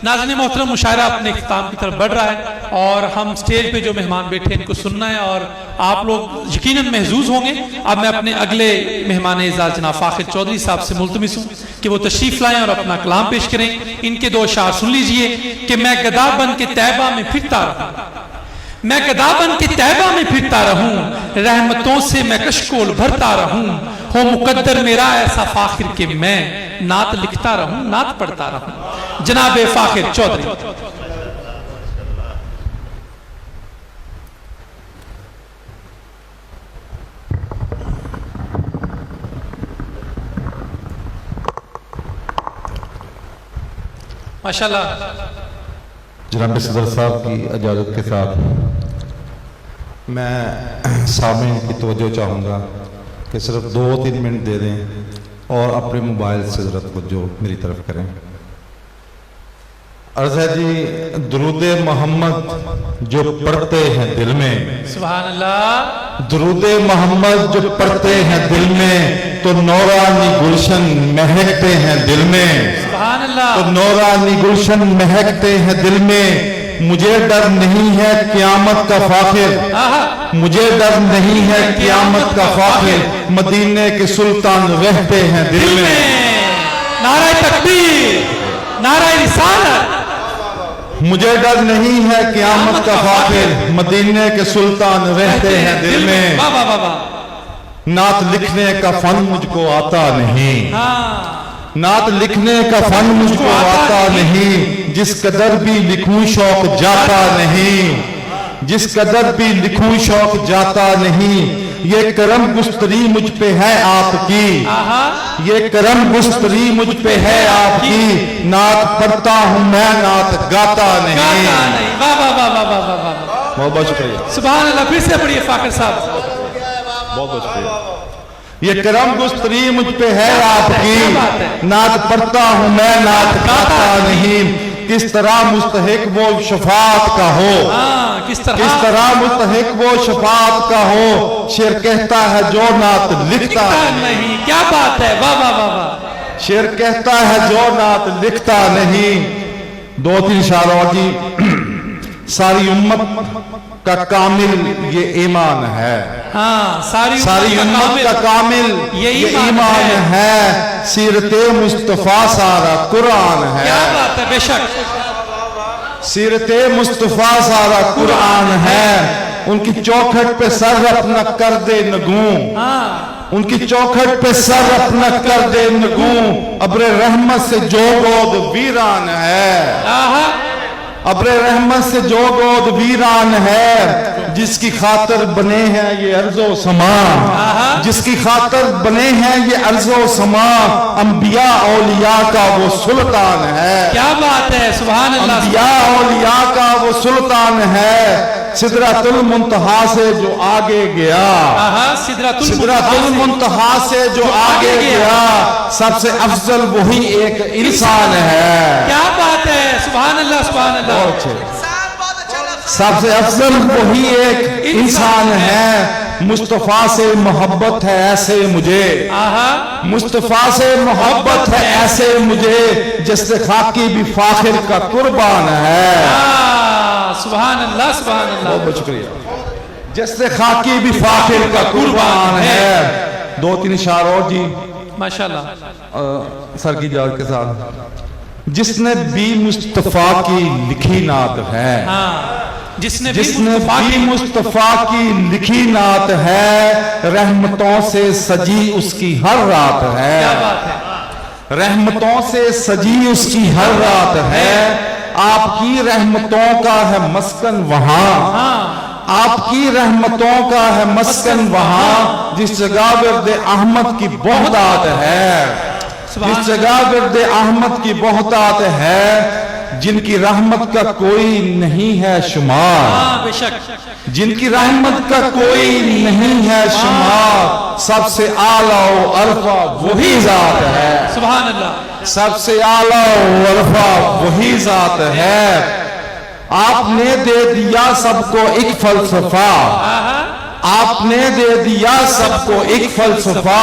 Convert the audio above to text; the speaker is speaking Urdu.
ناظرین محترم، مشاعرہ اپنے اختتام کی طرف بڑھ رہا ہے اور ہم سٹیج پہ جو مہمان بیٹھے ان کو سننا ہے اور آپ لوگ یقیناً محظوظ ہوں گے۔ اب میں اپنے اگلے مہمان اعزاز جناب فاخر چودھری صاحب سے ملتمس ہوں کہ وہ تشریف لائیں اور اپنا کلام پیش کریں۔ ان کے 2 اشعار سن لیجئے کہ میں گدا بن کے طیبہ میں پھرتا رہوں، میں گدا بن کے طیبہ میں پھرتا رہوں، رحمتوں سے میں کشکول بھرتا رہوں، ہو مقدر میرا ایسا فاخر کہ میں نعت لکھتا رہوں، نعت پڑھتا رہوں۔ جناب فاخر چودھری۔ ماشاءاللہ۔ جناب صدر صاحب کی اجازت کے ساتھ میں سامعین کی توجہ چاہوں گا کہ صرف 2-3 منٹ دے دیں اور اپنے موبائل سے ذرا توجہ میری طرف کریں۔ عرض ہے جی، درود محمد جو پڑھتے ہیں دل میں، سبحان اللہ، درود محمد جو پڑھتے ہیں دل میں تو نورانی گلشن مہکتے ہیں دل میں، سبحان اللہ، تو نورانی گلشن مہکتے ہیں دل میں۔ مجھے ڈر نہیں ہے قیامت کا فاخر، مجھے ڈر نہیں ہے قیامت کا فاخر، مدینے کے سلطان رہتے ہیں دل میں۔ نعرہ تکبیر، نعرہ رسالت۔ مجھے ڈر نہیں ہے قیامت کا فاخر، مدینے کے سلطان رہتے ہیں دل میں۔ نعت لکھنے کا فن مجھ کو آتا نہیں، نعت لکھنے کا فن مجھ کو آتا نہیں، جس قدر بھی لکھوں شوق جاتا نہیں، جس قدر بھی لکھوں شوق جاتا نہیں۔ یہ کرم گستری مجھ پہ ہے آپ کی، یہ کرم گستری مجھ پہ ہے آپ کی، نعت پڑھتا ہوں میں نعت گاتا نہیں۔ بہت بہت شکریہ، سبحان اللہ۔ پھر سے پڑھیے فاخر صاحب۔ بہت بہت شکریہ۔ یہ کرم گستری مجھ پہ ہے آپ کی، نعت پڑھتا ہوں میں نعت گاتا نہیں۔ کس طرح مستحق وہ شفاعت کا ہو، کس طرح مستحق وہ شفاعت کا ہو، شعر کہتا ہے جو نعت لکھتا نہیں۔ کیا بات ہے، واہ واہ واہ واہ۔ شعر کہتا ہے جو نعت لکھتا نہیں۔ 2-3 اشعار اور جی۔ ساری امت کا کامل یہ ایمان ہے، ساری امت کا کامل یہ ایمان ہے، سیرت مصطفیٰ سارا قرآن ہے۔ کیا بات ہے، بے شک۔ سیرت مصطفیٰ سارا قرآن ہے، ان کی چوکھٹ پہ سر اپنا کر دے نگوں، ان کی چوکھٹ پہ سر اپنا کر دے نگوں، ابر رحمت سے جو گود ویران ہے، ابر رحمت سے جو گود ویران ہے، جس کی خاطر بنے ہیں یہ ارض و سما، جس کی خاطر بنے ہیں یہ ارض و سما، انبیاء اولیاء کا وہ سلطان ہے۔ کیا بات ہے، سبحان اللہ۔ انبیاء اولیاء کا وہ سلطان ہے، سدرۃ المنتہا سے جو آگے گیا، سدرۃ المنتہا سے جو آگے گیا، سب سے افضل وہی ایک انسان ہے۔ کیا بات ہے، سبحان اللہ، سبحان اللہ۔ سب سے افضل وہی ایک انسان ہے، مصطفیٰ سے محبت ہے ایسے مجھے، مصطفیٰ سے محبت ہے ایسے مجھے، جس سے خاکی بھی فاخر کا قربان ہے۔ سبحان اللہ، سبحان اللہ۔ بہت بہت شکریہ۔ جس سے خاکی بھی فاخر کا قربان ہے۔ 2-3 اشعار اور جی، ماشاءاللہ، سر کی اجازت کے ساتھ۔ جس نے بھی مصطفیٰ کی لکھی نعت ہے، جس نے بھی مصطفیٰ کی لکھی نعت ہے، رحمتوں سے سجی اس کی ہر رات ہے، رحمتوں سے سجی اس کی ہر رات ہے، آپ کی رحمتوں کا ہے مسکن وہاں، آپ کی رحمتوں کا ہے مسکن وہاں، جس جگہ ورد احمد کی بہتات ہے، جس جگہ ورد احمد کی بہتات ہے، جن کی رحمت کا کوئی نہیں ہے شمار، جن کی رحمت کا کوئی نہیں ہے شمار، سب سے اعلیٰ و ارفع وہی ذات ہے، سبحان اللہ، سب سے اعلیٰ و ارفع وہی ذات ہے۔ آپ نے دے دیا سب کو ایک فلسفہ، آپ نے دے دیا سب کو ایک فلسفہ،